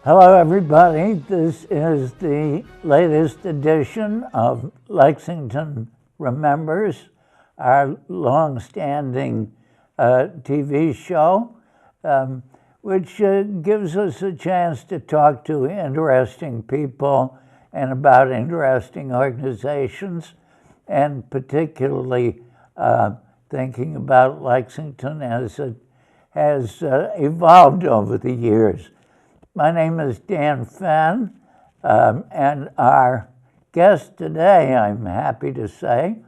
Hello, everybody. This is the latest edition of Lexington Remembers, our long-standing TV show, which gives us a chance to talk to interesting people and about interesting organizations, and particularly thinking about Lexington as it has evolved over the years. My name is Dan Fenn, and our guest today, I'm happy to say,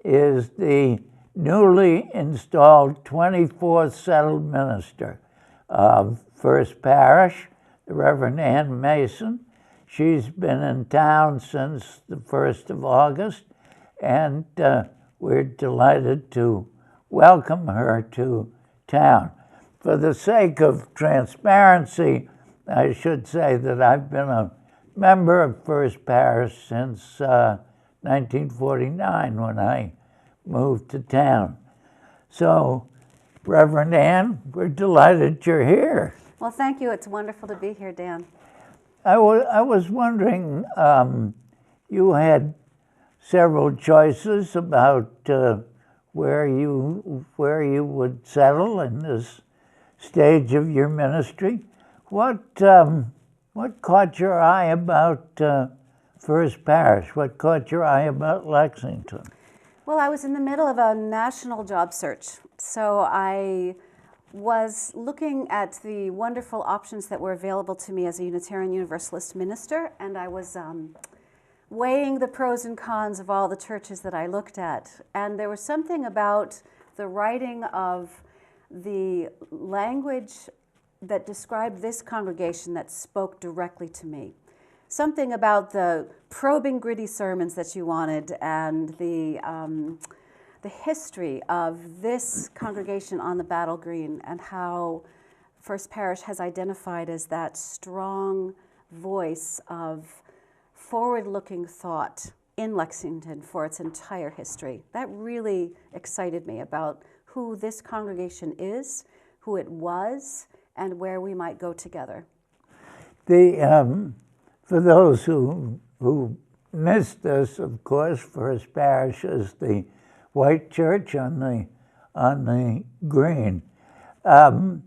is the newly installed 24th settled minister of First Parish, the Reverend Ann Mason. She's been in town since the 1st of August, and we're delighted to welcome her to town. For the sake of transparency, I should say that I've been a member of First Parish since 1949 when I moved to town. So, Reverend Ann, we're delighted you're here. Well, thank you. It's wonderful to be here, Dan. I was wondering, you had several choices about where you would settle in this stage of your ministry. What caught your eye about First Parish? What caught your eye about Lexington? Well, I was in the middle of a national job search, so I was looking at the wonderful options that were available to me as a Unitarian Universalist minister, and I was weighing the pros and cons of all the churches that I looked at. And there was something about the writing of the language that described this congregation that spoke directly to me. Something about the probing, gritty sermons that you wanted, and the history of this congregation on the battle green, and how First Parish has identified as that strong voice of forward-looking thought in Lexington for its entire history. That really excited me about who this congregation is, who it was, and where we might go together. For those who missed this, of course, First Parish is the white church on the green. So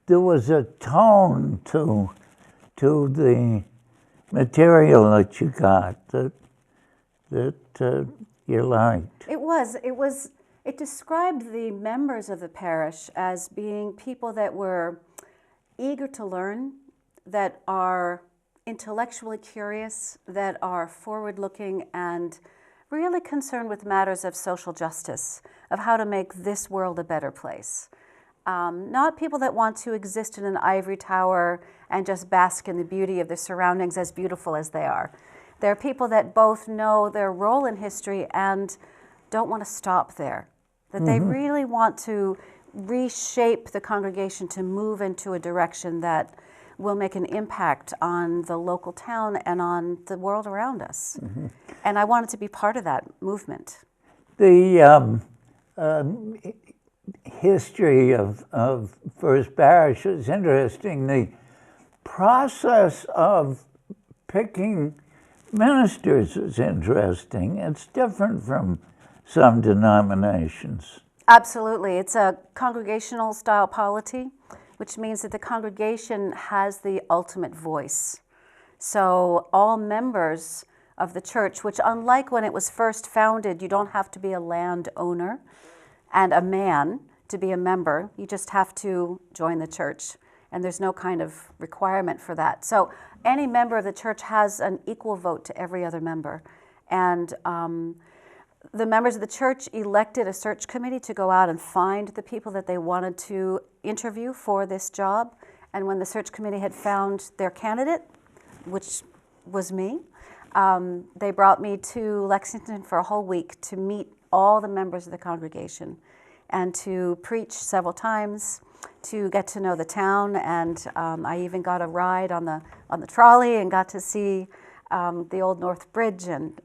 there was a tone to the material that you got that you liked. It described the members of the parish as being people that were eager to learn, that are intellectually curious, that are forward-looking, and really concerned with matters of social justice, of how to make this world a better place. Not people that want to exist in an ivory tower and just bask in the beauty of their surroundings, as beautiful as they are. They're people that both know their role in history and don't want to stop there. That they really want to reshape the congregation to move into a direction that will make an impact on the local town and on the world around us. And I wanted to be part of that movement. The history of First Parish is interesting. The process of picking ministers is interesting. It's different from some denominations. Absolutely. It's a congregational style polity, which means that the congregation has the ultimate voice. So all members of the church, which unlike when it was first founded, you don't have to be a landowner and a man to be a member. You just have to join the church, and there's no kind of requirement for that. So any member of the church has an equal vote to every other member. And the members of the church elected a search committee to go out and find the people that they wanted to interview for this job. And when the search committee had found their candidate, which was me, they brought me to Lexington for a whole week to meet all the members of the congregation and to preach several times, to get to know the town. And I even got a ride on the trolley and got to see the Old North Bridge and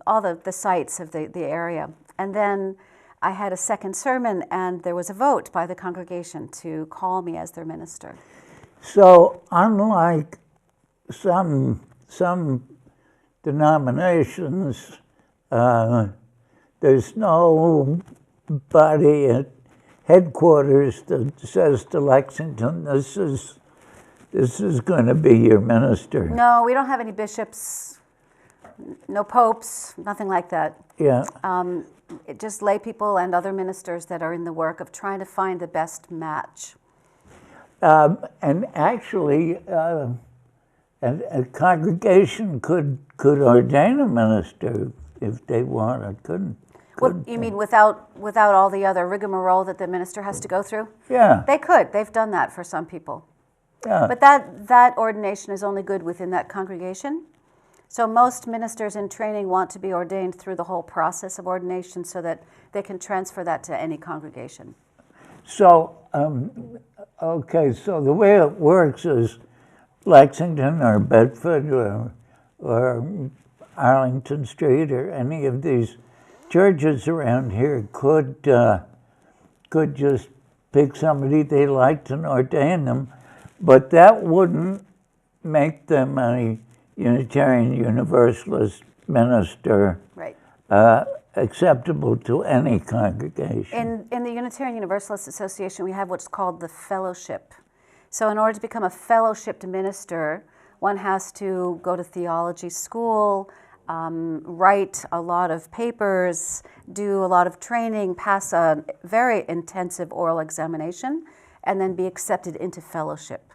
all the sites of the area. And then I had a second sermon, and there was a vote by the congregation to call me as their minister. So unlike some denominations, there's no body at headquarters that says to Lexington, this is going to be your minister. No, we don't have any bishops, no popes, nothing like that. Yeah. Just lay people and other ministers that are in the work of trying to find the best match. And actually, a congregation could ordain a minister if they wanted, couldn't Well, you mean without all the other rigmarole that the minister has to go through? Yeah. They could. They've done that for some people. Yeah. But that ordination is only good within that congregation. So most ministers in training want to be ordained through the whole process of ordination so that they can transfer that to any congregation. So, okay, so the way it works is Lexington or Bedford or Arlington Street or any of these churches around here could just pick somebody they liked and ordain them, but that wouldn't make them a Unitarian Universalist minister. Right. Acceptable to any congregation. In the Unitarian Universalist Association, we have what's called the fellowship. So in order to become a fellowshipped minister, one has to go to theology school, write a lot of papers, do a lot of training, pass a very intensive oral examination, and then be accepted into fellowship.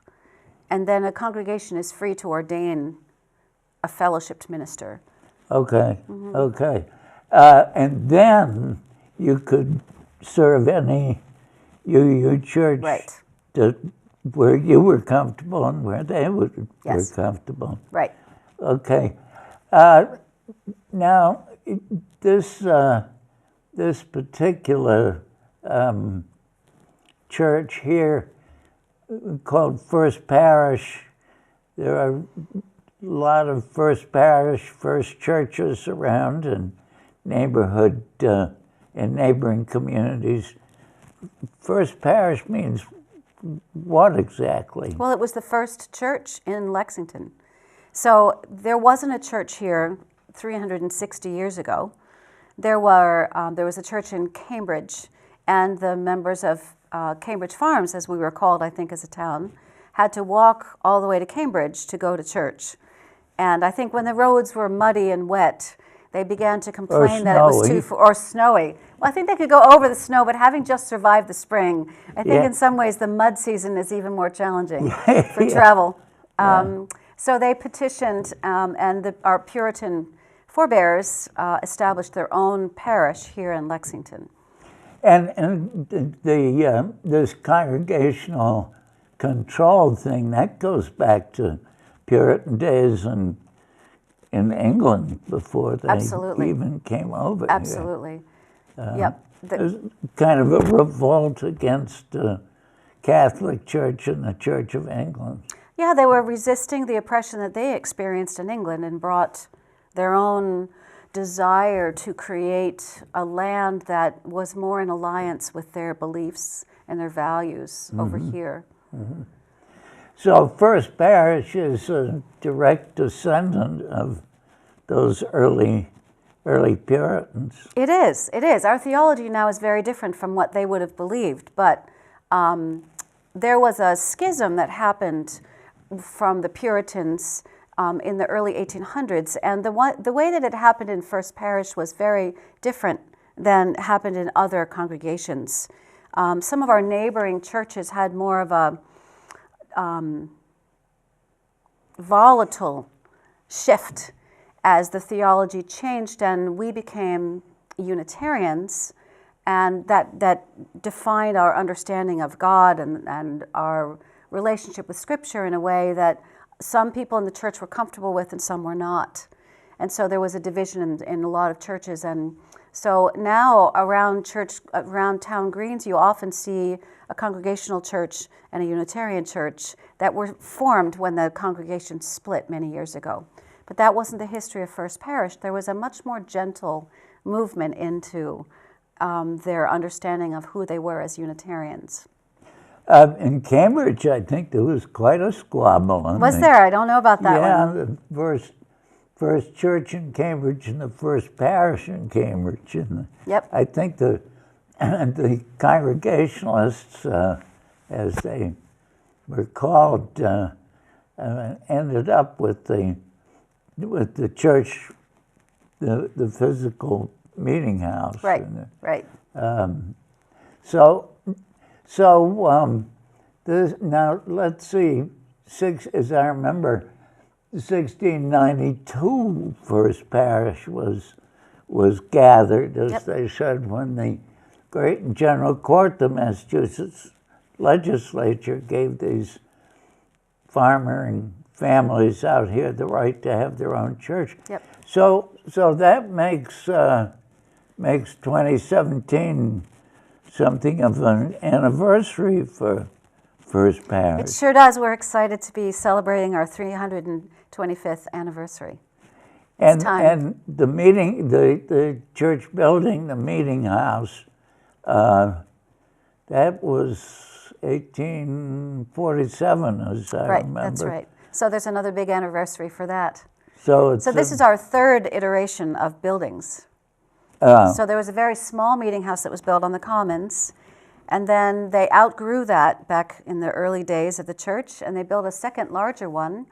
And then a congregation is free to ordain a fellowshipped minister. Okay, okay. And then you could serve your church Right. where you were comfortable and where they were comfortable. Right. Okay. Now, this particular church here called First Parish, there are a lot of First Parish, First churches around in neighborhood, in neighboring communities. First Parish means what exactly? Well, it was the first church in Lexington. So there wasn't a church here 360 years ago. There was a church in Cambridge, and the members of Cambridge Farms, as we were called, I think, as a town, had to walk all the way to Cambridge to go to church. And I think when the roads were muddy and wet, they began to complain that it was or snowy. Well, I think they could go over the snow, but having just survived the spring, I think in some ways the mud season is even more challenging for travel. So they petitioned, and our Puritan forebears established their own parish here in Lexington. And this congregational control thing, that goes back to Puritan days and in England before they even came over Absolutely. Yep. There's kind of a revolt against the Catholic Church and the Church of England. Yeah, they were resisting the oppression that they experienced in England and brought their own desire to create a land that was more in alliance with their beliefs and their values over here. So First Parish is a direct descendant of those early Puritans. It is. Our theology now is very different from what they would have believed, but there was a schism that happened from the Puritans in the early 1800s, and the way that it happened in First Parish was very different than happened in other congregations. Some of our neighboring churches had more of a volatile shift as the theology changed and we became Unitarians, and that defined our understanding of God and our relationship with Scripture in a way that some people in the church were comfortable with and some were not. And so there was a division in a lot of churches. And so now around town greens, you often see a congregational church and a Unitarian church that were formed when the congregation split many years ago. But that wasn't the history of First Parish. There was a much more gentle movement into their understanding of who they were as Unitarians. In Cambridge, I think there was quite a squabble. Was there? I don't know about that one. Yeah, the first church in Cambridge and the first parish in Cambridge. And Yep. I think the Congregationalists, as they were called, ended up with the church, the physical meeting house. Right. And, Right. Now let's see, as I remember, 1692 First Parish was gathered, as they said, when the Great and General Court, the Massachusetts legislature, gave these farming families out here the right to have their own church. Yep. So that makes 2017 something of an anniversary for First Parish. It sure does. We're excited to be celebrating our 325th anniversary. And time. and the meeting, the church building, the meeting house, that was 1847, as I Right, remember. that's right. So there's another big anniversary for that. So this is our third iteration of buildings. So there was a very small meeting house that was built on the Commons, and then they outgrew that back in the early days of the church, and they built a second larger one,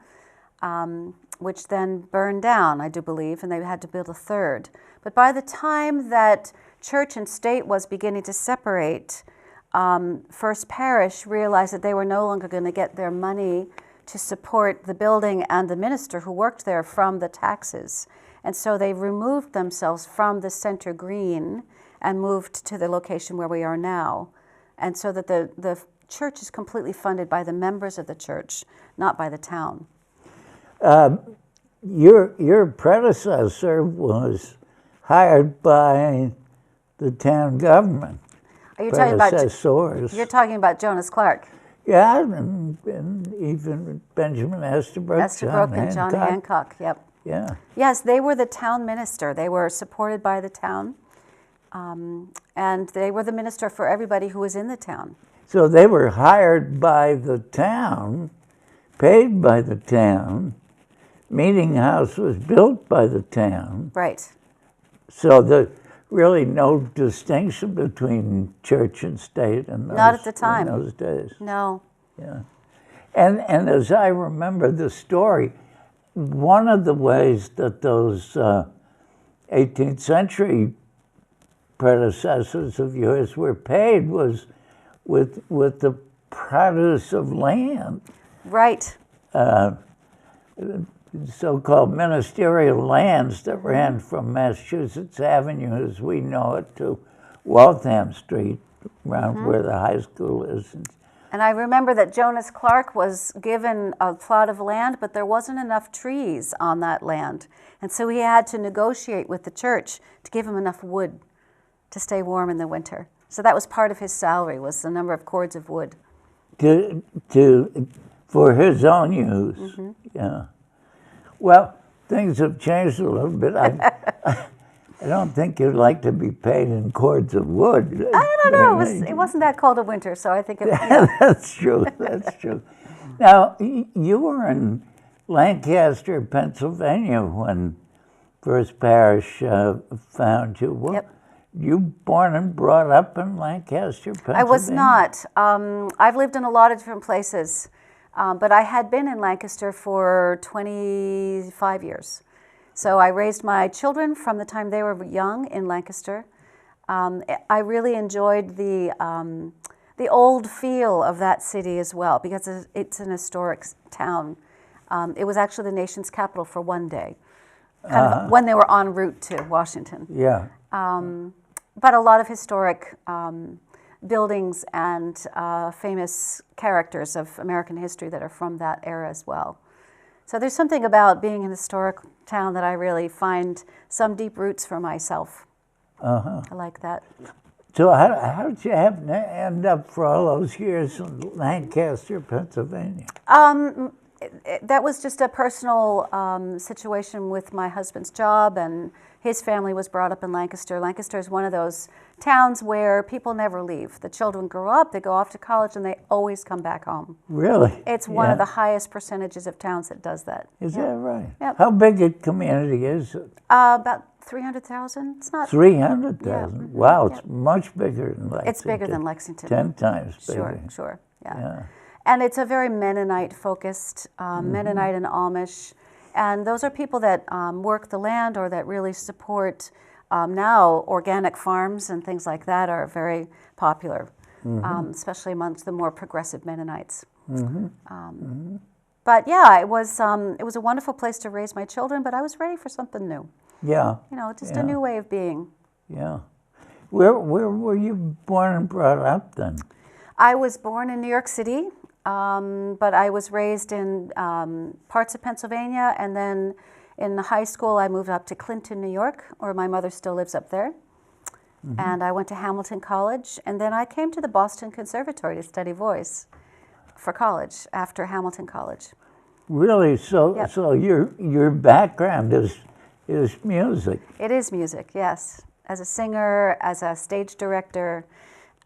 which then burned down, I do believe, and they had to build a third. But by the time that church and state was beginning to separate, First Parish realized that they were no longer going to get their money to support the building and the minister who worked there from the taxes. And so they removed themselves from the center green and moved to the location where we are now. And so that the church is completely funded by the members of the church, not by the town. Your predecessor was hired by the town government. Are you talking about? Predecessors. You're talking about Jonas Clark. Yeah, and even Benjamin Estabrook, And John Hancock. Yep. Yeah. Yes, they were the town minister. They were supported by the town, and they were the minister for everybody who was in the town. So they were hired by the town, paid by the town. Meeting house was built by the town. Right. So there's really no distinction between church and state in those, Not at the time. in those days. No. Yeah. And as I remember the story, one of the ways that those 18th century predecessors of yours were paid was with the produce of land. Right. So-called ministerial lands that ran from Massachusetts Avenue, as we know it, to Waltham Street, around where the high school is. And I remember that Jonas Clark was given a plot of land, but there wasn't enough trees on that land. And so he had to negotiate with the church to give him enough wood to stay warm in the winter. So that was part of his salary, was the number of cords of wood. For his own use, yeah. Well, things have changed a little bit. I don't think you'd like to be paid in cords of wood. I don't know. It wasn't that cold of winter, so I think it. That's true. That's true. Now, you were in Lancaster, Pennsylvania, when First Parish found you. Well, Yep. You born and brought up in Lancaster, Pennsylvania? I was not. I've lived in a lot of different places, but I had been in Lancaster for 25 years. So I raised my children from the time they were young in Lancaster. I really enjoyed the old feel of that city as well, because it's an historic town. It was actually the nation's capital for one day, kind of when they were en route to Washington. Yeah. But a lot of historic buildings and famous characters of American history that are from that era as well. So there's something about being an historic town that I really find some deep roots for myself. I like that. So how did you end up for all those years in Lancaster, Pennsylvania? that was just a personal situation with my husband's job, and his family was brought up in Lancaster. Lancaster is one of those towns where people never leave. The children grow up, they go off to college, and they always come back home. Really? It's one of the highest percentages of towns that does that. Is that right? Yep. How big a community is it? About 300,000. It's not 300,000. Wow, it's much bigger than Lexington. It's bigger than Lexington. 10 times bigger. Sure. Yeah. And it's a very Mennonite-focused, Mennonite and Amish. And those are people that work the land or that really support now organic farms and things like that are very popular, especially amongst the more progressive Mennonites. But yeah, it was a wonderful place to raise my children, but I was ready for something new. Yeah. You know, just a new way of being. Yeah. Where were you born and brought up then? I was born in New York City, but I was raised in parts of Pennsylvania, and then in high school I moved up to Clinton, New York, where my mother still lives up there. And I went to Hamilton College, and then I came to the Boston Conservatory to study voice for college after Hamilton College. Really? So your background is music. It is music, yes. As a singer, as a stage director.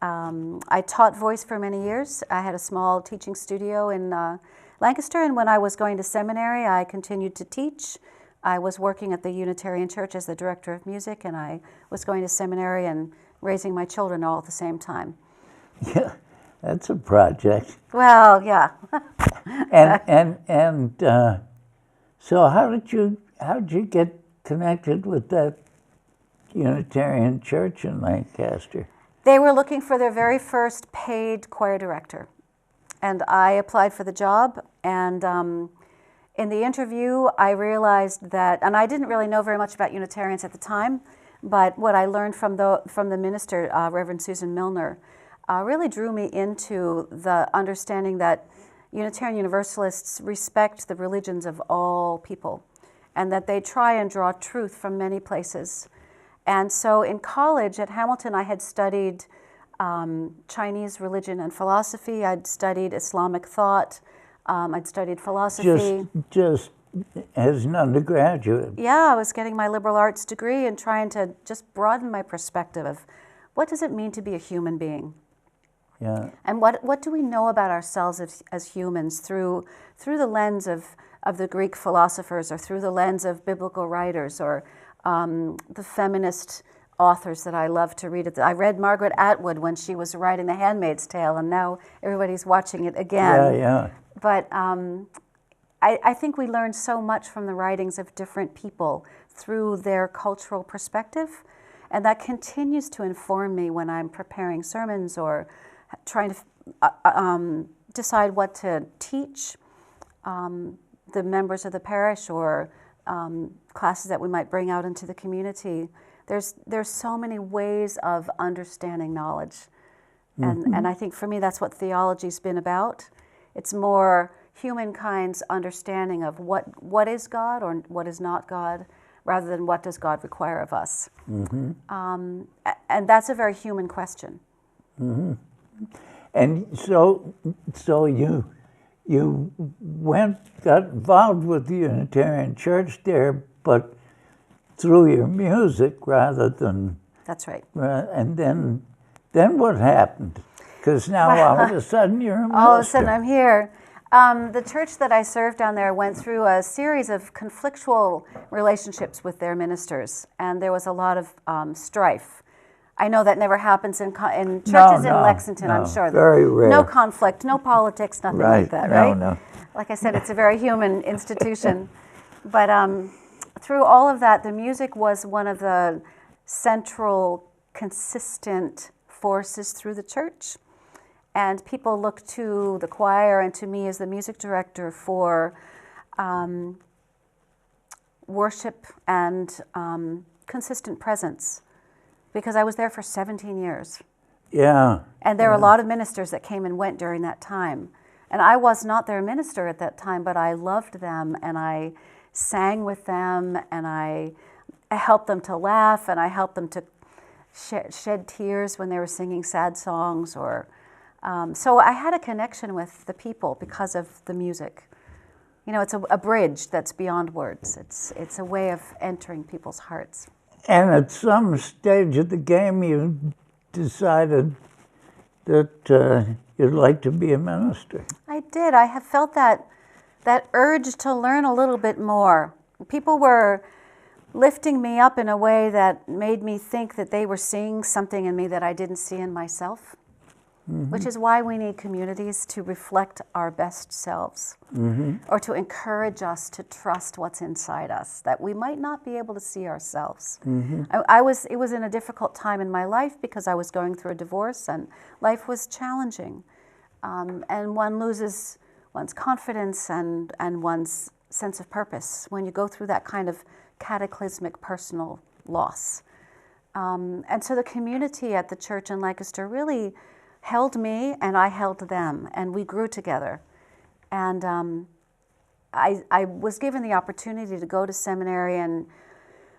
I taught voice for many years. I had a small teaching studio in Lancaster, and when I was going to seminary, I continued to teach. I was working at the Unitarian Church as the director of music, and I was going to seminary and raising my children all at the same time. Yeah, that's a project. Well, yeah. and so how did you get connected with that Unitarian Church in Lancaster? They were looking for their very first paid choir director, and I applied for the job, and in the interview I realized that, and I didn't really know very much about Unitarians at the time, but what I learned from the minister, Reverend Susan Milner, really drew me into the understanding that Unitarian Universalists respect the religions of all people, and that they try and draw truth from many places. And so in college at Hamilton, I had studied Chinese religion and philosophy. I'd studied Islamic thought. I'd studied philosophy. Just as an undergraduate? Yeah, I was getting my liberal arts degree and trying to just broaden my perspective of what does it mean to be a human being? Yeah. And what do we know about ourselves as humans through the lens of the Greek philosophers, or through the lens of biblical writers, or the feminist authors that I love to read. I read Margaret Atwood when she was writing The Handmaid's Tale, and now everybody's watching it again. Yeah. But I think we learn so much from the writings of different people through their cultural perspective, and that continues to inform me when I'm preparing sermons or trying to decide what to teach the members of the parish, or classes that we might bring out into the community. There's so many ways of understanding knowledge. And I think for me that's what theology's been about. It's more humankind's understanding of what is God or what is not God, rather than what does God require of us. And that's a very human question. And so you got involved with the Unitarian Church there, but through your music rather than... That's right. And then what happened? Because now all of a sudden you're a minister. All of a sudden I'm here. The church that I served down there went through a series of conflictual relationships with their ministers, and there was a lot of strife. I know that never happens in churches in Lexington, I'm sure. Very rare. No conflict, no politics, nothing like that, right? No. Like I said, it's a very human institution. But through all of that, the music was one of the central, consistent forces through the church. And people look to the choir and to me as the music director for worship and consistent presence, because I was there for 17 years. Yeah. And there were a lot of ministers that came and went during that time. And I was not their minister at that time, but I loved them, and I sang with them, and I helped them to laugh, and I helped them to shed tears when they were singing sad songs. Or so I had a connection with the people because of the music. it's a bridge that's beyond words. It's a way of entering people's hearts. And at some stage of the game, you decided that you'd like to be a minister. I did. I have felt that urge to learn a little bit more. People were lifting me up in a way that made me think that they were seeing something in me that I didn't see in myself, which is why we need communities to reflect our best selves, or to encourage us to trust what's inside us, that we might not be able to see ourselves. It was in a difficult time in my life because I was going through a divorce and life was challenging. And one loses one's confidence and one's sense of purpose when you go through that kind of cataclysmic personal loss. And so the community at the church in Lancaster really held me, and I held them, and we grew together. And I was given the opportunity to go to seminary and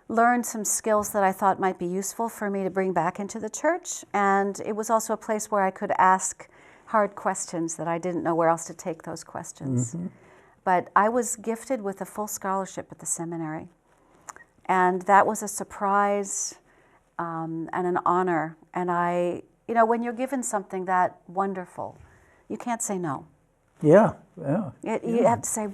learn some skills that I thought might be useful for me to bring back into the church. And it was also a place where I could ask hard questions that I didn't know where else to take those questions. But I was gifted with a full scholarship at the seminary. And that was a surprise and an honor. And when you're given something that wonderful, you can't say no. Yeah. You have to say,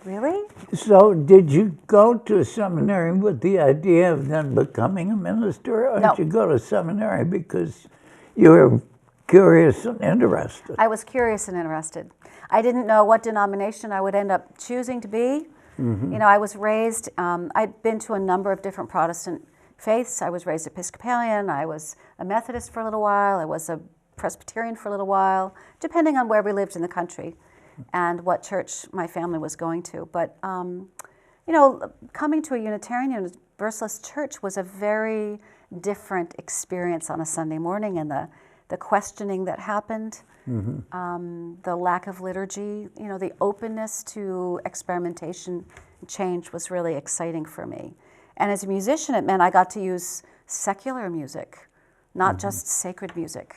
really? So did you go to seminary with the idea of then becoming a minister, or No. did you go to seminary because you were curious and interested? I was curious and interested. I didn't know what denomination I would end up choosing to be. I was raised, I'd been to a number of different Protestant faiths. I was raised Episcopalian, I was a Methodist for a little while, I was a Presbyterian for a little while, depending on where we lived in the country and what church my family was going to. But, coming to a Unitarian Universalist church was a very different experience on a Sunday morning, and the questioning that happened, the lack of liturgy, the openness to experimentation and change was really exciting for me. And as a musician, it meant I got to use secular music, not just sacred music.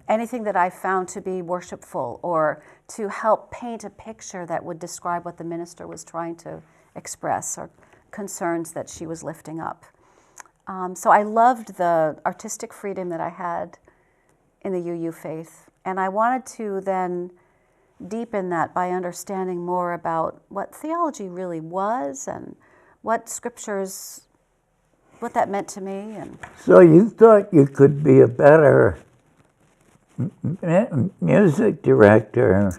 Anything that I found to be worshipful or to help paint a picture that would describe what the minister was trying to express or concerns that she was lifting up. So I loved the artistic freedom that I had in the UU faith. And I wanted to then deepen that by understanding more about what theology really was and what scriptures, what that meant to me. And So you thought you could be a better music director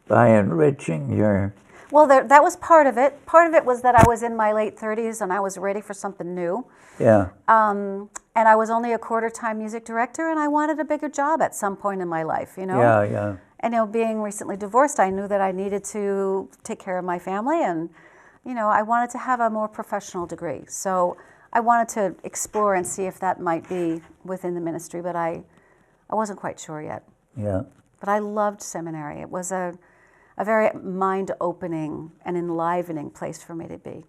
by enriching your... Well, that was part of it. Part of it was that I was in my late 30s and I was ready for something new. Yeah. And I was only a quarter-time music director, and I wanted a bigger job at some point in my life, Yeah. And being recently divorced, I knew that I needed to take care of my family, and I wanted to have a more professional degree. So I wanted to explore and see if that might be within the ministry, but I wasn't quite sure yet. Yeah. But I loved seminary. It was a very mind-opening and enlivening place for me to be,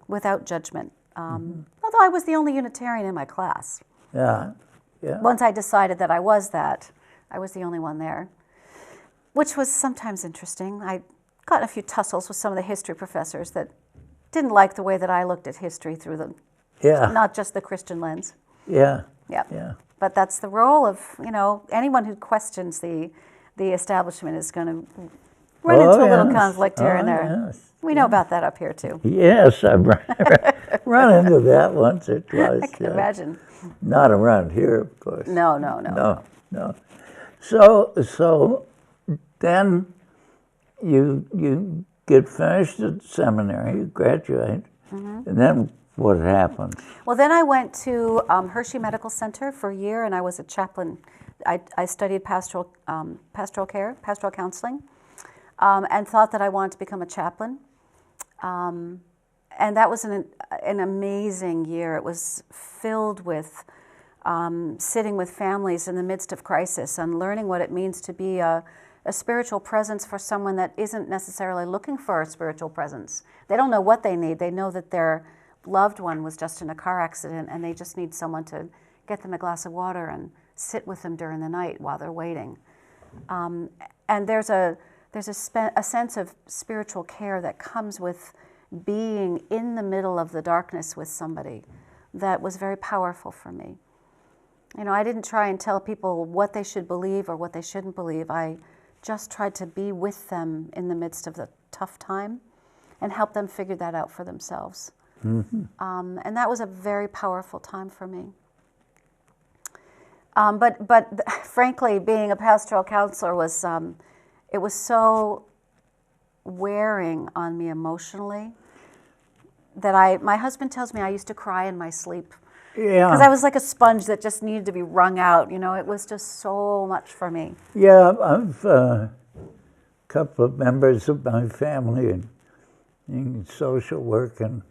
without judgment. Although I was the only Unitarian in my class. Yeah. Once I decided that I was that, I was the only one there, which was sometimes interesting. I got in a few tussles with some of the history professors that didn't like the way that I looked at history through not just the Christian lens. Yeah. But that's the role of, anyone who questions the establishment is going to run into a little conflict here and there. Yes. We know about that up here too. Yes, I've run into that once or twice. I can imagine. Not around here, of course. No. No. So then you get finished at seminary, you graduate, and then what happened? Well, then I went to Hershey Medical Center for a year, and I was a chaplain. I studied pastoral care, pastoral counseling, and thought that I wanted to become a chaplain. And that was an amazing year. It was filled with sitting with families in the midst of crisis and learning what it means to be a spiritual presence for someone that isn't necessarily looking for a spiritual presence. They don't know what they need. They know that their loved one was just in a car accident and they just need someone to get them a glass of water and sit with them during the night while they're waiting. And there's a there's a sense of spiritual care that comes with being in the middle of the darkness with somebody that was very powerful for me. You know, I didn't try and tell people what they should believe or what they shouldn't believe. I just tried to be with them in the midst of the tough time and help them figure that out for themselves. And that was a very powerful time for me. But frankly, being a pastoral counselor was, it was so wearing on me emotionally that my husband tells me I used to cry in my sleep. Yeah. Because I was like a sponge that just needed to be wrung out. You know, it was just so much for me. Yeah, I've a couple of members of my family in social work and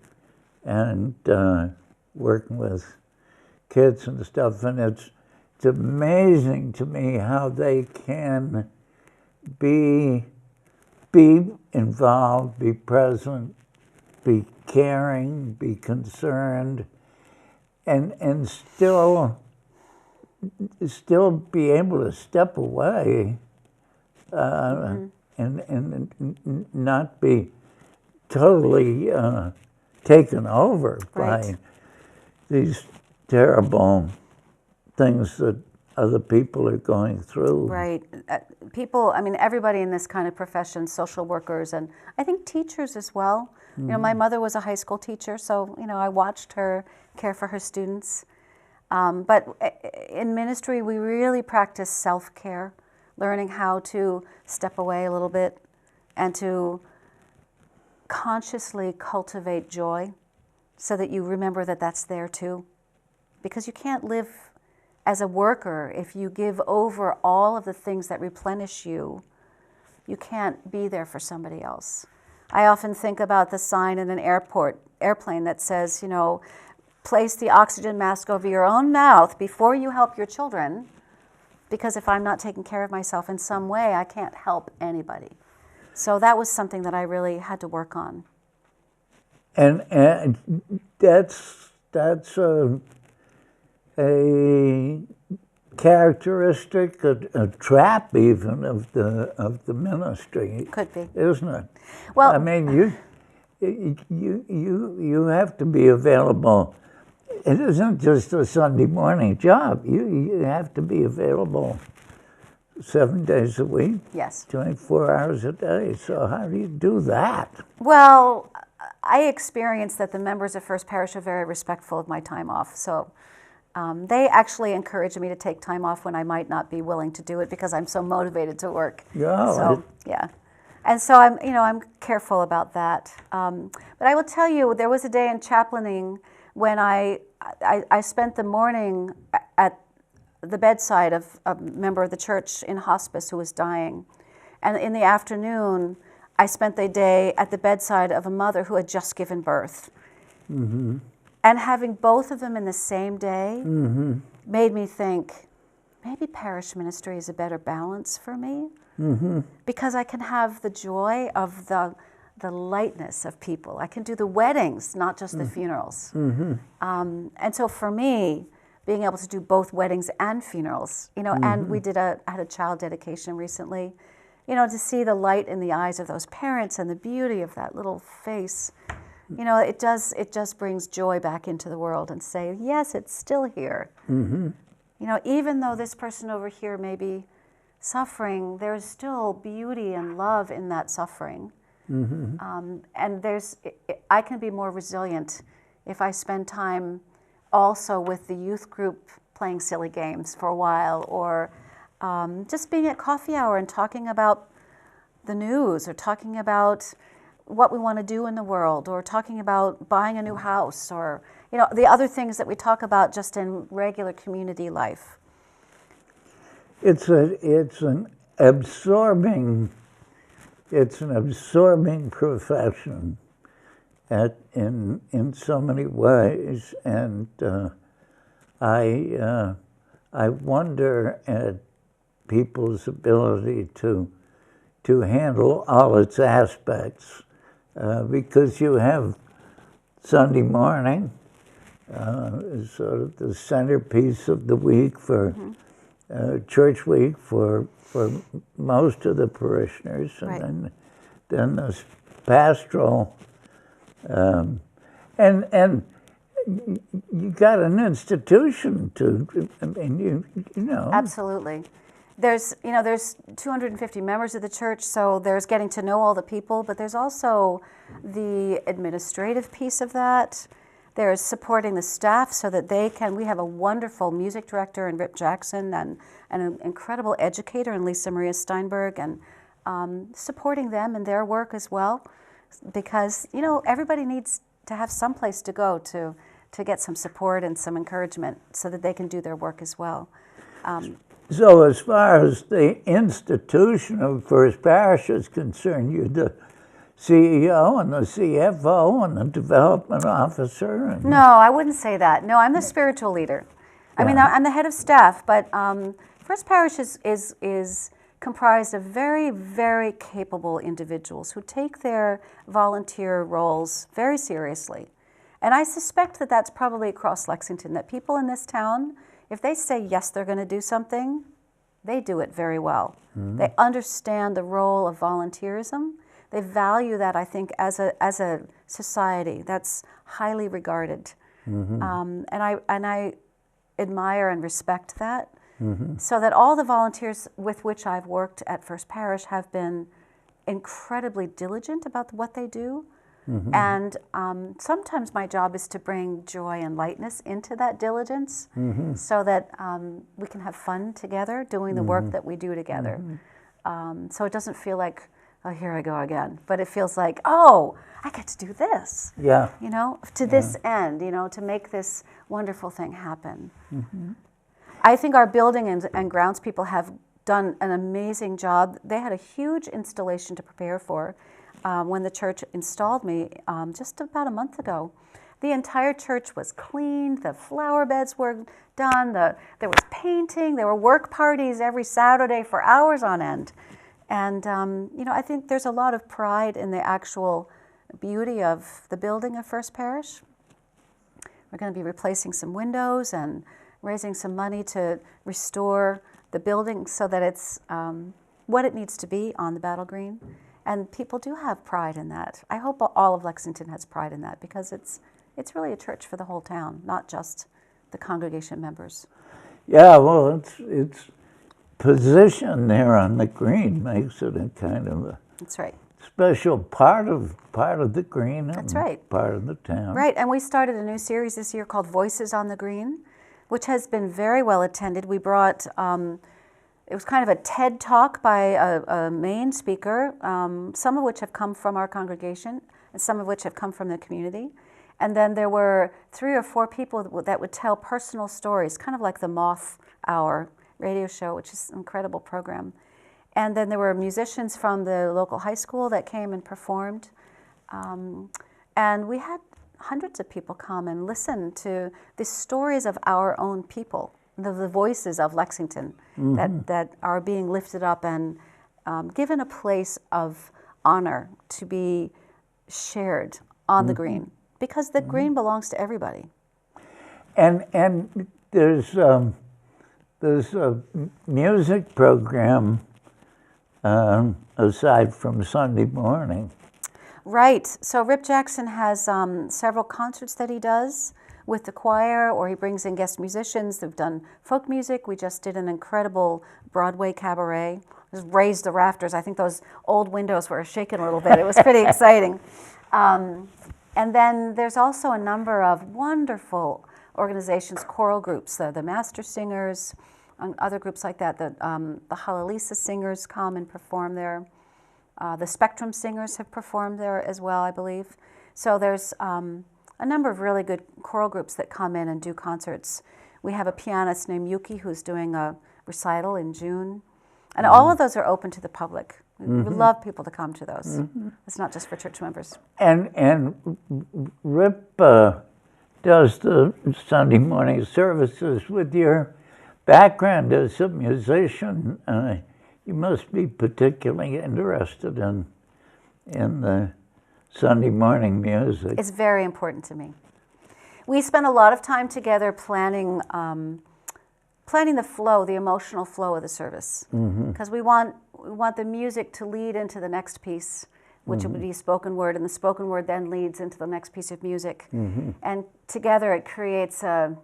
working with kids and stuff, and it's amazing to me how they can be involved, be present, be caring, be concerned, and still be able to step away and not be totally taken over by these terrible things that other people are going through. Right. People, I mean, everybody in this kind of profession, social workers, and I think teachers as well. You know, my mother was a high school teacher, so, you know, I watched her care for her students. But in ministry, we really practice self-care, learning how to step away a little bit and to consciously cultivate joy so that you remember that that's there too. Because you can't live as a worker if you give over all of the things that replenish you. You can't be there for somebody else. I often think about the sign in an airplane that says, you know, place the oxygen mask over your own mouth before you help your children, because if I'm not taking care of myself in some way, I can't help anybody. So that was something that I really had to work on. And that's a characteristic, a trap even of the ministry. Could be, isn't it? Well, I mean, you have to be available. It isn't just a Sunday morning job. You have to be available 7 days a week. Yes. 24 hours a day. So how do you do that? Well, I experienced that the members of First Parish are very respectful of my time off. So they actually encourage me to take time off when I might not be willing to do it because I'm so motivated to work. Yeah. So, yeah. And so I'm careful about that. But I will tell you, there was a day in chaplaining when I spent the morning at the bedside of a member of the church in hospice who was dying. And in the afternoon, I spent the day at the bedside of a mother who had just given birth. Mm-hmm. And having both of them in the same day made me think, maybe parish ministry is a better balance for me. Mm-hmm. Because I can have the joy of the lightness of people. I can do the weddings, not just the funerals. Mm-hmm. And so for me, being able to do both weddings and funerals, you know, and I had a child dedication recently, you know, to see the light in the eyes of those parents and the beauty of that little face, you know, it just brings joy back into the world and say, yes, it's still here. Mm-hmm. You know, even though this person over here may be suffering, there's still beauty and love in that suffering. Mm-hmm. And I can be more resilient if I spend time also with the youth group playing silly games for a while, or just being at coffee hour and talking about the news, or talking about what we want to do in the world, or talking about buying a new house, or, you know, the other things that we talk about just in regular community life. It's an absorbing profession in so many ways, and I wonder at people's ability to handle all its aspects, because you have Sunday morning, sort of the centerpiece of the week for church week for most of the parishioners, and Right. then this pastoral, and you got an institution to. I mean, you know. Absolutely. There's 250 members of the church, so there's getting to know all the people, but there's also the administrative piece of that. There's supporting the staff so that we have a wonderful music director in Rip Jackson and an incredible educator in Lisa Maria Steinberg, and supporting them in their work as well, because, everybody needs to have some place to go to get some support and some encouragement so that they can do their work as well. So as far as the institution of First Parish is concerned, you're the CEO and the CFO and the development officer? No, I wouldn't say that. No, I'm the spiritual leader. I mean, I'm the head of staff, but First Parish is comprised of very, very capable individuals who take their volunteer roles very seriously. And I suspect that that's probably across Lexington, that people in this town, if they say yes, they're going to do something, they do it very well. Mm-hmm. They understand the role of volunteerism. They value that, I think, as a society. That's highly regarded. Mm-hmm. And I admire and respect that. Mm-hmm. So that all the volunteers with which I've worked at First Parish have been incredibly diligent about what they do. Mm-hmm. And sometimes my job is to bring joy and lightness into that diligence, mm-hmm. so that we can have fun together doing the work that we do together. Mm-hmm. So it doesn't feel like, oh, here I go again, but it feels like, oh, I get to do this. Yeah. To this end, to make this wonderful thing happen. Mm-hmm. I think our building and grounds people have done an amazing job. They had a huge installation to prepare for. When the church installed me just about a month ago. The entire church was cleaned, the flower beds were done, there was painting, there were work parties every Saturday for hours on end. And, I think there's a lot of pride in the actual beauty of the building of First Parish. We're going to be replacing some windows and raising some money to restore the building so that it's what it needs to be on the Battle Green. And people do have pride in that. I hope all of Lexington has pride in that, because it's really a church for the whole town, not just the congregation members. Yeah, well, its position there on the green makes it a kind of a That's right. special part of the green. That's right. Part of the town. Right, and we started a new series this year called Voices on the Green, which has been very well attended. We brought it was kind of a TED Talk by a main speaker, some of which have come from our congregation, and some of which have come from the community. And then there were 3 or 4 people that would tell personal stories, kind of like the Moth Hour radio show, which is an incredible program. And then there were musicians from the local high school that came and performed. And we had hundreds of people come and listen to the stories of our own people, the voices of Lexington, mm-hmm. that are being lifted up and given a place of honor to be shared on mm-hmm. the green, because the mm-hmm. green belongs to everybody. And there's a music program aside from Sunday morning. Right. So Rip Jackson has several concerts that he does with the choir, or he brings in guest musicians. They've done folk music. We just did an incredible Broadway cabaret. Just raised the rafters. I think those old windows were shaking a little bit. It was pretty exciting. And then there's also a number of wonderful organizations, choral groups, the Master Singers, and other groups like that. The Hallelujah Singers come and perform there. The Spectrum Singers have performed there as well, I believe. So there's a number of really good choral groups that come in and do concerts. We have a pianist named Yuki who's doing a recital in June. And mm-hmm. all of those are open to the public. Mm-hmm. We love people to come to those. Mm-hmm. It's not just for church members. And Rip does the Sunday morning services. With your background as a musician, you must be particularly interested in the Sunday morning music. It's very important to me. We spend a lot of time together planning planning the flow, the emotional flow of the service, because we want the music to lead into the next piece, which would be spoken word, and the spoken word then leads into the next piece of music, and together it creates an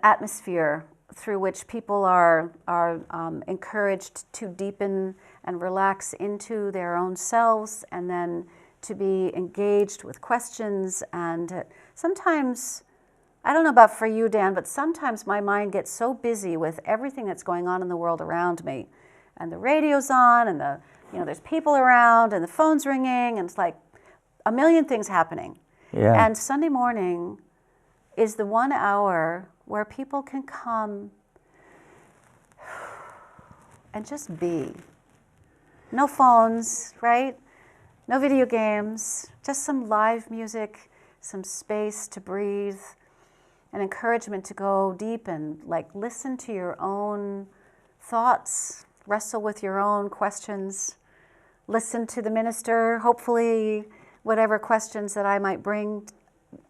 atmosphere through which people are encouraged to deepen and relax into their own selves, and then to be engaged with questions. And sometimes, I don't know about for you, Dan, but sometimes my mind gets so busy with everything that's going on in the world around me, and the radio's on, and there's people around, and the phone's ringing, and it's like a million things happening. Yeah. And Sunday morning is the 1 hour where people can come and just be. No phones, right? No video games, just some live music, some space to breathe, an encouragement to go deep and listen to your own thoughts, wrestle with your own questions, listen to the minister, hopefully whatever questions that I might bring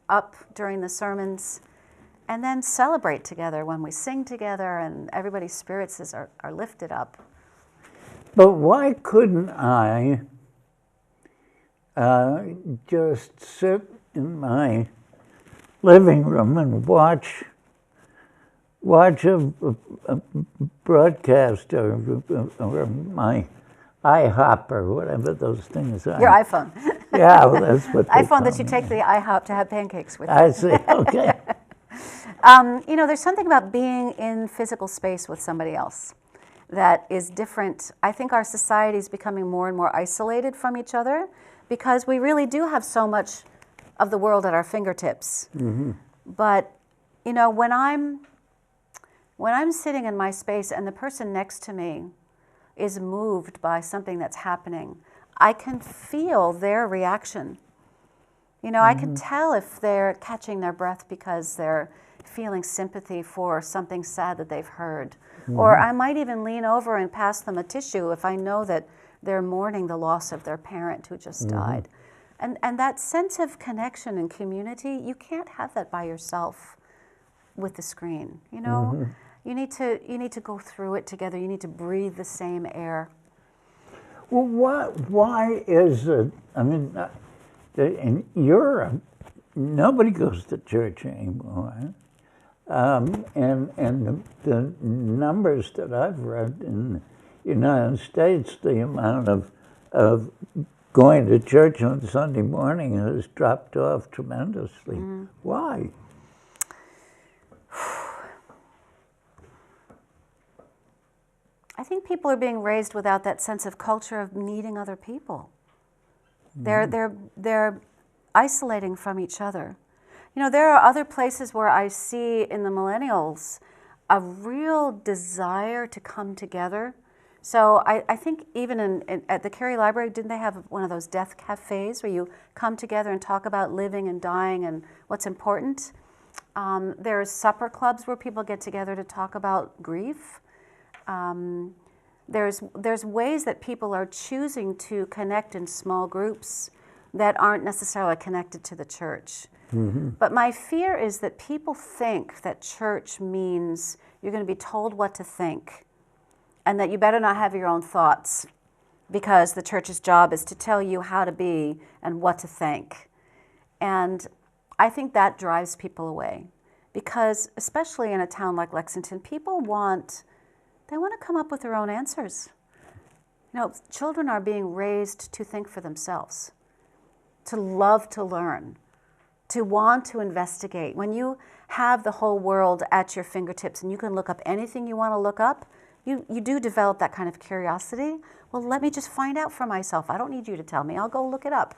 up during the sermons, and then celebrate together when we sing together and everybody's spirits are lifted up. But why couldn't I just sit in my living room and watch a broadcast or my iHop or whatever those things are? Your iPhone. Yeah, well, that's what they iPhone call that you me. take the IHOP to have pancakes with. I see, okay. There's something about being in physical space with somebody else that is different. I think our society is becoming more and more isolated from each other because we really do have so much of the world at our fingertips. But, when I'm sitting in my space and the person next to me is moved by something that's happening, I can feel their reaction. I can tell if they're catching their breath because they're feeling sympathy for something sad that they've heard. Or I might even lean over and pass them a tissue if I know that they're mourning the loss of their parent who just died. And that sense of connection and community, you can't have that by yourself with the screen. You need to go through it together. You need to breathe the same air. Well, why is it, in Europe, nobody goes to church anymore. And the numbers that I've read in the United States, the amount of going to church on Sunday morning has dropped off tremendously. Why? I think people are being raised without that sense of culture of needing other people. They're isolating from each other. There are other places where I see in the millennials a real desire to come together. So I think even at the Cary Library, didn't they have one of those death cafes where you come together and talk about living and dying and what's important? There's supper clubs where people get together to talk about grief. There's ways that people are choosing to connect in small groups that aren't necessarily connected to the church. But my fear is that people think that church means you're going to be told what to think and that you better not have your own thoughts because the church's job is to tell you how to be and what to think. And I think that drives people away because, especially in a town like Lexington, people want to come up with their own answers. Children are being raised to think for themselves, to love to learn, to want to investigate. When you have the whole world at your fingertips and you can look up anything you want to look up, you do develop that kind of curiosity. Well, let me just find out for myself. I don't need you to tell me. I'll go look it up.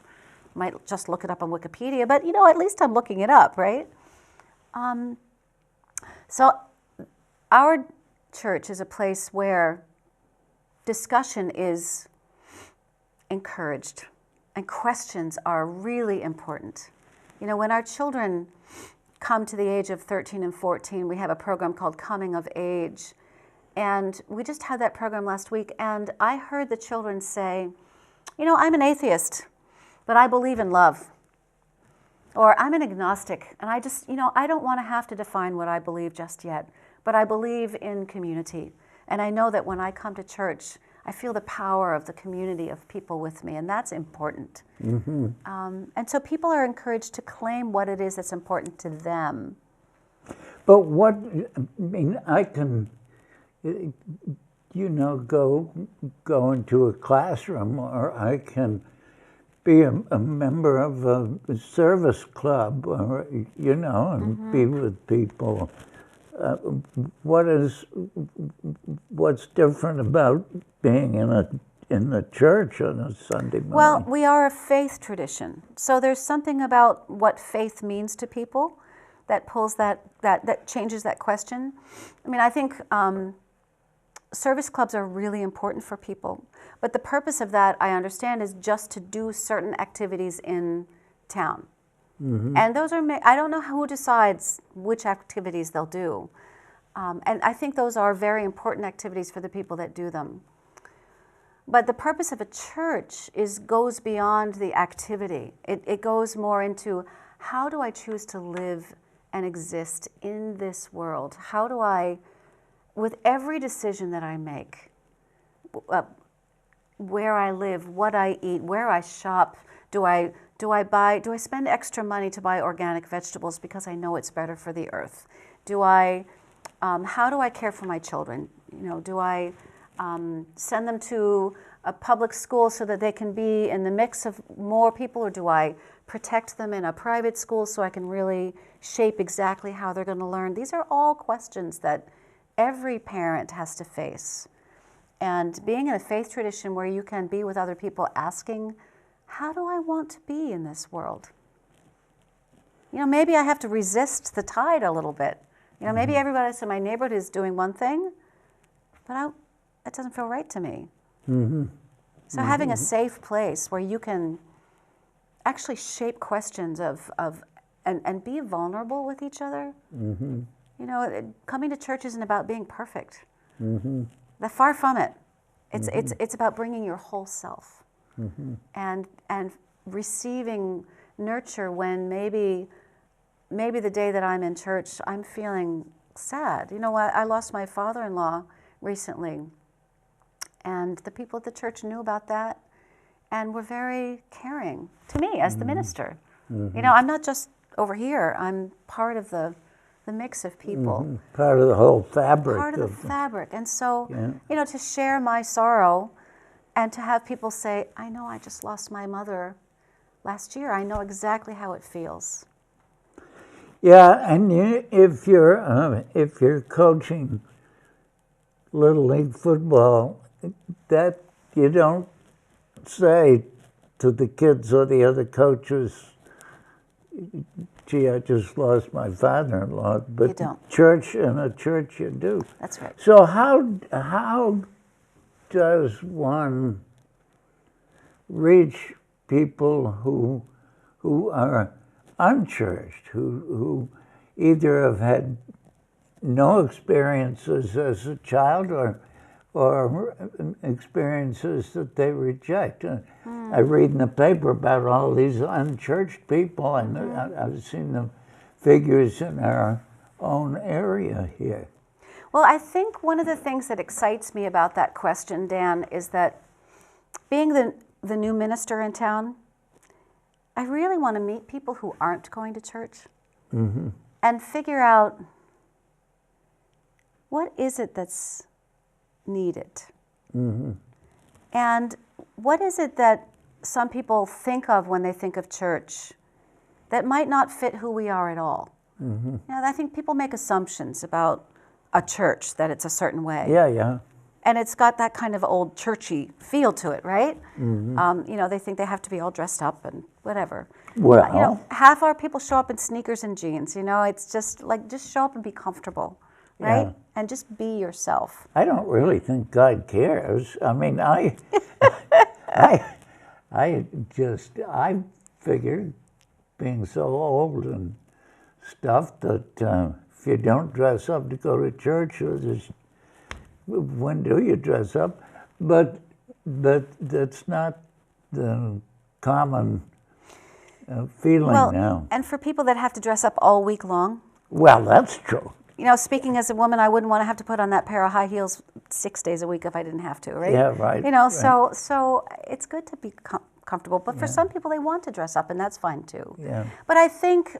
I might just look it up on Wikipedia, but at least I'm looking it up, right? So our church is a place where discussion is encouraged and questions are really important. When our children come to the age of 13 and 14, we have a program called Coming of Age. And we just had that program last week, and I heard the children say, I'm an atheist, but I believe in love. Or I'm an agnostic, and I just, I don't want to have to define what I believe just yet, but I believe in community. And I know that when I come to church, I feel the power of the community of people with me, and that's important. And so people are encouraged to claim what it is that's important to them. But what, I mean, I can, you know, go into a classroom, or I can be a member of a service club, or, you know, and be with people. What's different about being in the church on a Sunday morning? Well, we are a faith tradition, so there's something about what faith means to people that pulls that changes that question. I mean, I think service clubs are really important for people, but the purpose of that, I understand, is just to do certain activities in town. And those are, I don't know who decides which activities they'll do. And I think those are very important activities for the people that do them. But the purpose of a church goes beyond the activity. It goes more into, how do I choose to live and exist in this world? How do I, with every decision that I make, where I live, what I eat, where I shop, do I spend extra money to buy organic vegetables because I know it's better for the earth? How do I care for my children? You know, do I send them to a public school so that they can be in the mix of more people, or do I protect them in a private school so I can really shape exactly how they're going to learn? These are all questions that every parent has to face. And being in a faith tradition where you can be with other people asking, how do I want to be in this world? You know, maybe I have to resist the tide a little bit. You know, maybe everybody else in my neighborhood is doing one thing, but it doesn't feel right to me. So having a safe place where you can actually shape questions and be vulnerable with each other. You know, coming to church isn't about being perfect. Far from it. It's about bringing your whole self. And receiving nurture when maybe the day that I'm in church, I'm feeling sad. You know, I lost my father-in-law recently, and the people at the church knew about that and were very caring to me as the minister. You know, I'm not just over here, I'm part of the mix of people. Part of the whole fabric. Part of the fabric. And so, you know, to share my sorrow and to have people say, I know I just lost my mother last year. I know exactly how it feels. Yeah, and if you're coaching Little League football, that you don't say to the kids or the other coaches, gee, I just lost my father-in-law. But you don't. In a church you do. That's right. So how does one reach people who are unchurched, who either have had no experiences as a child or experiences that they reject? I read in the paper about all these unchurched people, and I've seen the figures in our own area here. Well, I think one of the things that excites me about that question, Dan, is that being the new minister in town, I really want to meet people who aren't going to church and figure out, what is it that's needed? And what is it that some people think of when they think of church that might not fit who we are at all? You know, I think people make assumptions about a church, that it's a certain way. Yeah. And it's got that kind of old churchy feel to it, right? You know, they think they have to be all dressed up and whatever. Well, you know, half our people show up in sneakers and jeans. You know, it's just like, just show up and be comfortable, right? Yeah. And just be yourself. I don't really think God cares. I mean, I figured, being so old and stuff, that if you don't dress up to go to church, when do you dress up? But that's not the common feeling now. And for people that have to dress up all week long. Well, that's true. you know, speaking as a woman, I wouldn't want to have to put on that pair of high heels 6 days a week if I didn't have to, right? Yeah, right. You know, right. so it's good to be comfortable, but for some people, they want to dress up, and that's fine too. Yeah. But I think,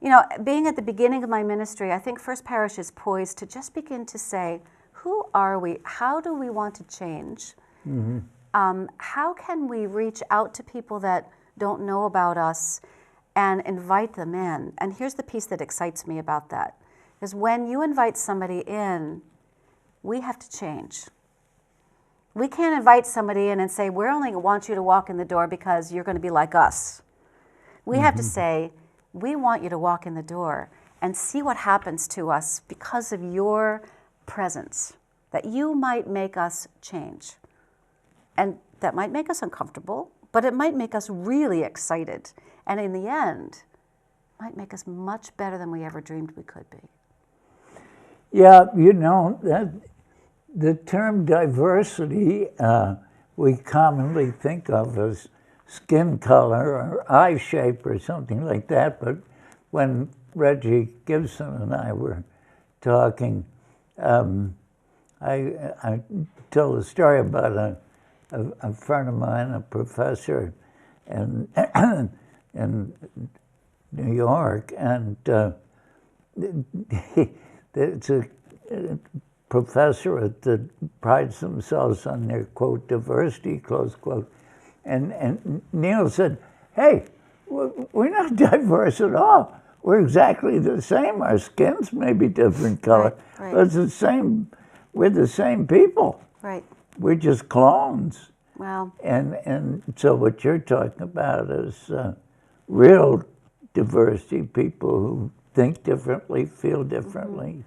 you know, being at the beginning of my ministry, I think First Parish is poised to just begin to say, who are we? How do we want to change? How can we reach out to people that don't know about us and invite them in? And here's the piece that excites me about that. Because when you invite somebody in, we have to change. We can't invite somebody in and say, we only want you to walk in the door because you're going to be like us. We have to say, we want you to walk in the door and see what happens to us because of your presence, that you might make us change. And that might make us uncomfortable, but it might make us really excited. And in the end, might make us much better than we ever dreamed we could be. Yeah, you know, the term diversity we commonly think of as skin color or eye shape or something like that, but when Reggie Gibson and I were talking, I told a story about a friend of mine, a professor in New York, and it's a professor that prides themselves on their, quote, diversity, close quote. And Neil said, hey, we're not diverse at all. We're exactly the same. Our skins may be different color, right. but it's the same. We're the same people. Right. We're just clones. Wow. And so what you're talking about is real diversity, people who think differently, feel differently,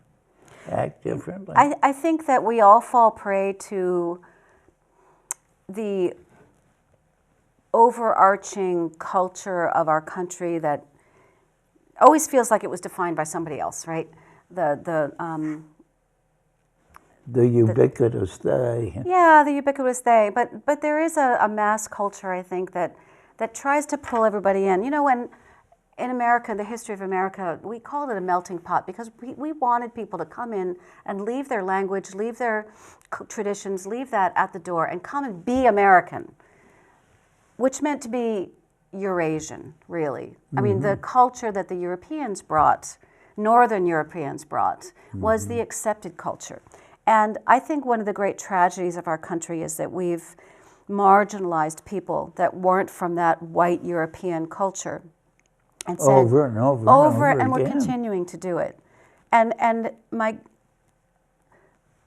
act differently. I think that we all fall prey to the overarching culture of our country that always feels like it was defined by somebody else, right? The ubiquitous they. Yeah, the ubiquitous they. But there is a mass culture, I think, that tries to pull everybody in. You know, when in America, the history of America, we called it a melting pot because we wanted people to come in and leave their language, leave their traditions, leave that at the door and come and be American, which meant to be Eurasian, really. I mean, the culture that the Europeans brought, Northern Europeans brought, was the accepted culture. And I think one of the great tragedies of our country is that we've marginalized people that weren't from that white European culture. And said, over and over and again. We're continuing to do it.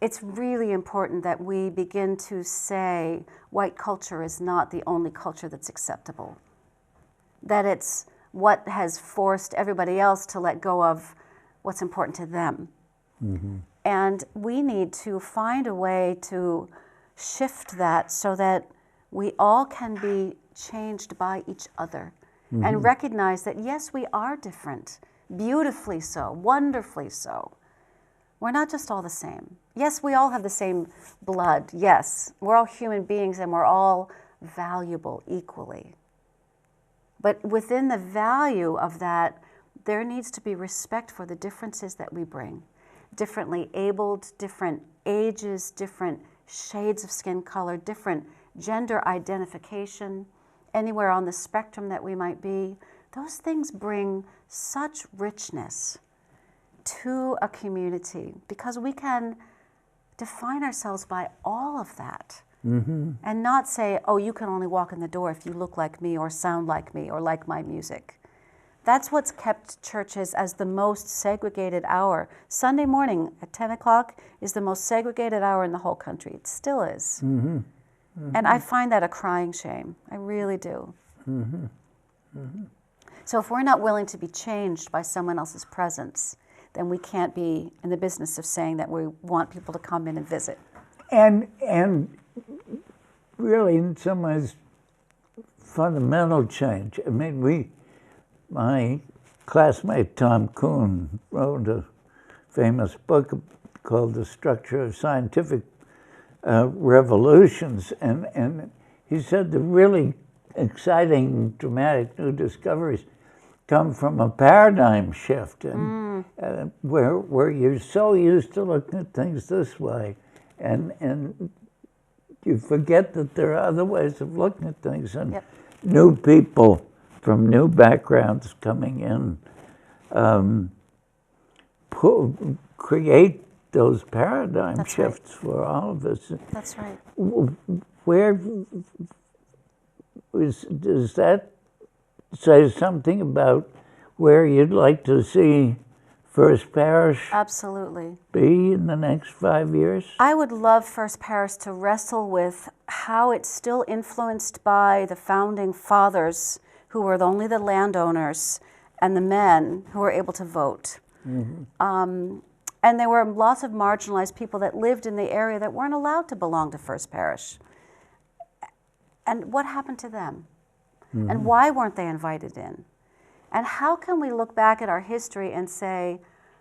It's really important that we begin to say white culture is not the only culture that's acceptable. That it's what has forced everybody else to let go of what's important to them. And we need to find a way to shift that so that we all can be changed by each other. And recognize that, yes, we are different, beautifully so, wonderfully so. We're not just all the same. Yes, we all have the same blood. Yes, we're all human beings and we're all valuable equally. But within the value of that, there needs to be respect for the differences that we bring. Differently abled, different ages, different shades of skin color, different gender identification, anywhere on the spectrum that we might be, those things bring such richness to a community because we can define ourselves by all of that and not say, oh, you can only walk in the door if you look like me or sound like me or like my music. That's what's kept churches as the most segregated hour. Sunday morning at 10 o'clock is the most segregated hour in the whole country. It still is. And I find that a crying shame. I really do. So if we're not willing to be changed by someone else's presence, then we can't be in the business of saying that we want people to come in and visit. And really, in some ways, fundamental change. I mean, my classmate Tom Kuhn wrote a famous book called The Structure of Scientific Revolutions, and he said the really exciting, dramatic new discoveries come from a paradigm shift. And where you're so used to looking at things this way, and you forget that there are other ways of looking at things, and new people from new backgrounds coming in create those paradigm shifts for all of us. That's right. Where does that say something about where you'd like to see First Parish Absolutely. be in the next 5 years? I would love First Parish to wrestle with how it's still influenced by the founding fathers, who were only the landowners, and the men who were able to vote. And there were lots of marginalized people that lived in the area that weren't allowed to belong to First Parish. And what happened to them? And why weren't they invited in? And how can we look back at our history and say,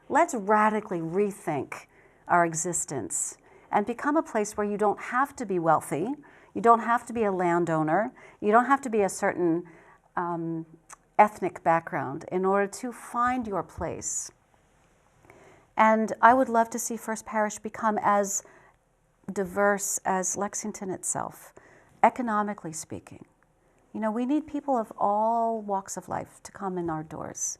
let's radically rethink our existence and become a place where you don't have to be wealthy, you don't have to be a landowner, you don't have to be a certain ethnic background in order to find your place. And I would love to see First Parish become as diverse as Lexington itself, economically speaking. You know, we need people of all walks of life to come in our doors.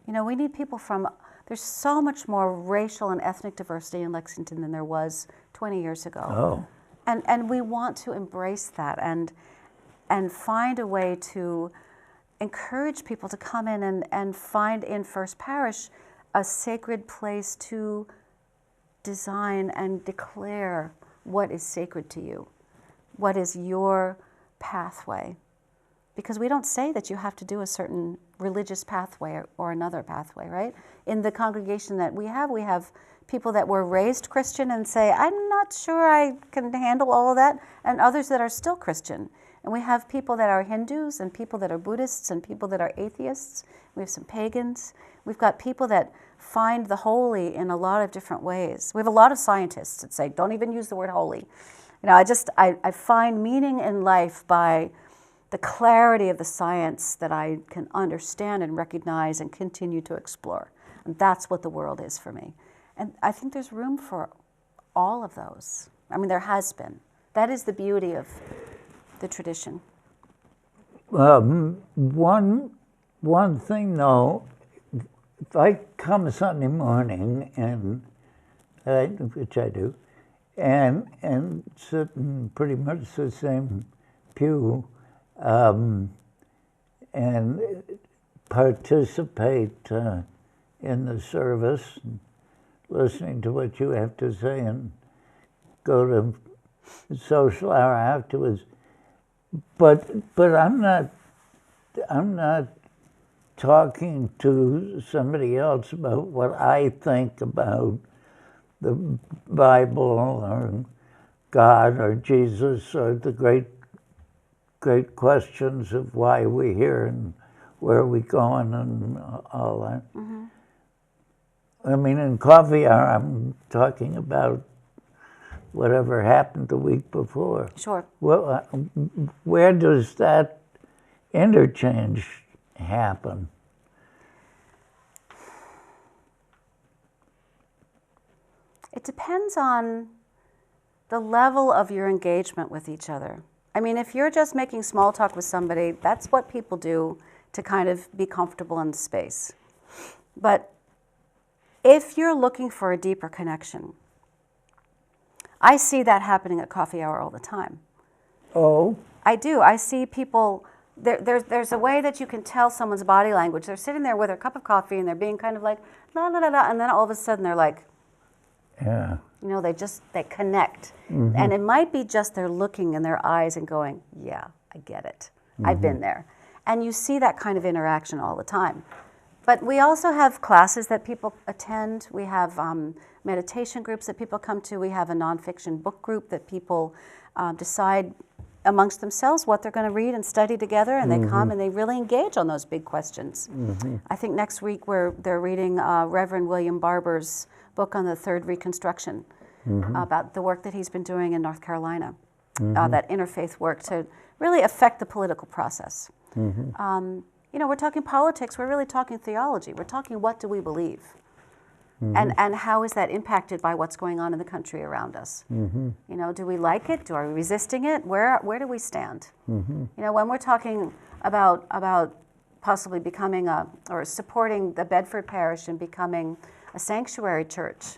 You know, we need people from, there's so much more racial and ethnic diversity in Lexington than there was 20 years ago. Oh. And we want to embrace that and find a way to encourage people to come in and find in First Parish a sacred place to design and declare what is sacred to you, what is your pathway. Because we don't say that you have to do a certain religious pathway or another pathway, right? In the congregation that we have people that were raised Christian and say, I'm not sure I can handle all of that, and others that are still Christian. And we have people that are Hindus and people that are Buddhists and people that are atheists. We have some pagans. We've got people that find the holy in a lot of different ways. We have a lot of scientists that say, don't even use the word holy. You know, I find meaning in life by the clarity of the science that I can understand and recognize and continue to explore. And that's what the world is for me. And I think there's room for all of those. I mean, there has been. That is the beauty of the tradition. One thing though, if I come Sunday morning and which I do, and sit in pretty much the same pew and participate in the service, listening to what you have to say, and go to social hour afterwards. But I'm not talking to somebody else about what I think about the Bible or God or Jesus or the great questions of why we're here and where we're going and all that. I mean, in coffee hour, I'm talking about whatever happened the week before. Sure. Well, where does that interchange happen? It depends on the level of your engagement with each other. I mean, if you're just making small talk with somebody, that's what people do to kind of be comfortable in the space. But if you're looking for a deeper connection, I see that happening at coffee hour all the time. Oh? I do. I see people, there's a way that you can tell someone's body language. They're sitting there with their cup of coffee and they're being kind of like, la la la la, and then all of a sudden they're like, yeah. You know, they connect. And it might be just they're looking in their eyes and going, yeah, I get it. I've been there. And you see that kind of interaction all the time. But we also have classes that people attend. We have meditation groups that people come to. We have a nonfiction book group that people decide amongst themselves what they're going to read and study together, and they come and they really engage on those big questions. I think next week they're reading Reverend William Barber's book on the Third Reconstruction about the work that he's been doing in North Carolina, that interfaith work to really affect the political process. You know, we're talking politics, we're really talking theology. We're talking what do we believe? And how is that impacted by what's going on in the country around us? You know, do we like it? Are we resisting it? Where do we stand? You know, when we're talking about possibly becoming or supporting the Bedford Parish and becoming a sanctuary church,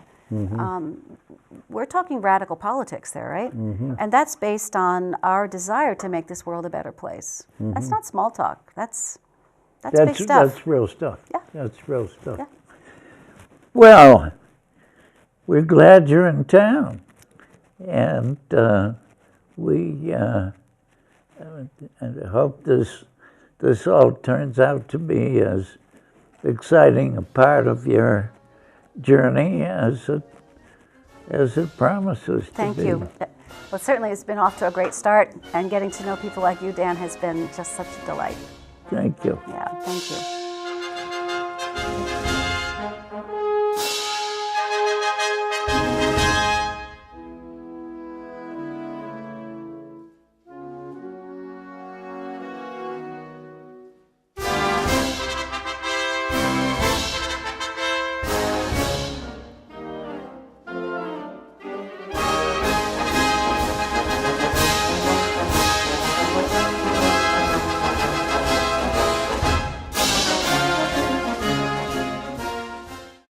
we're talking radical politics there, right? And that's based on our desire to make this world a better place. That's not small talk. That's big stuff. That's real stuff. Yeah. That's real stuff. Yeah. Well, we're glad you're in town, and we hope this all turns out to be as exciting a part of your journey as it promises to be. Thank you. Well, certainly it's been off to a great start, and getting to know people like you, Dan, has been just such a delight. Thank you. Yeah, thank you.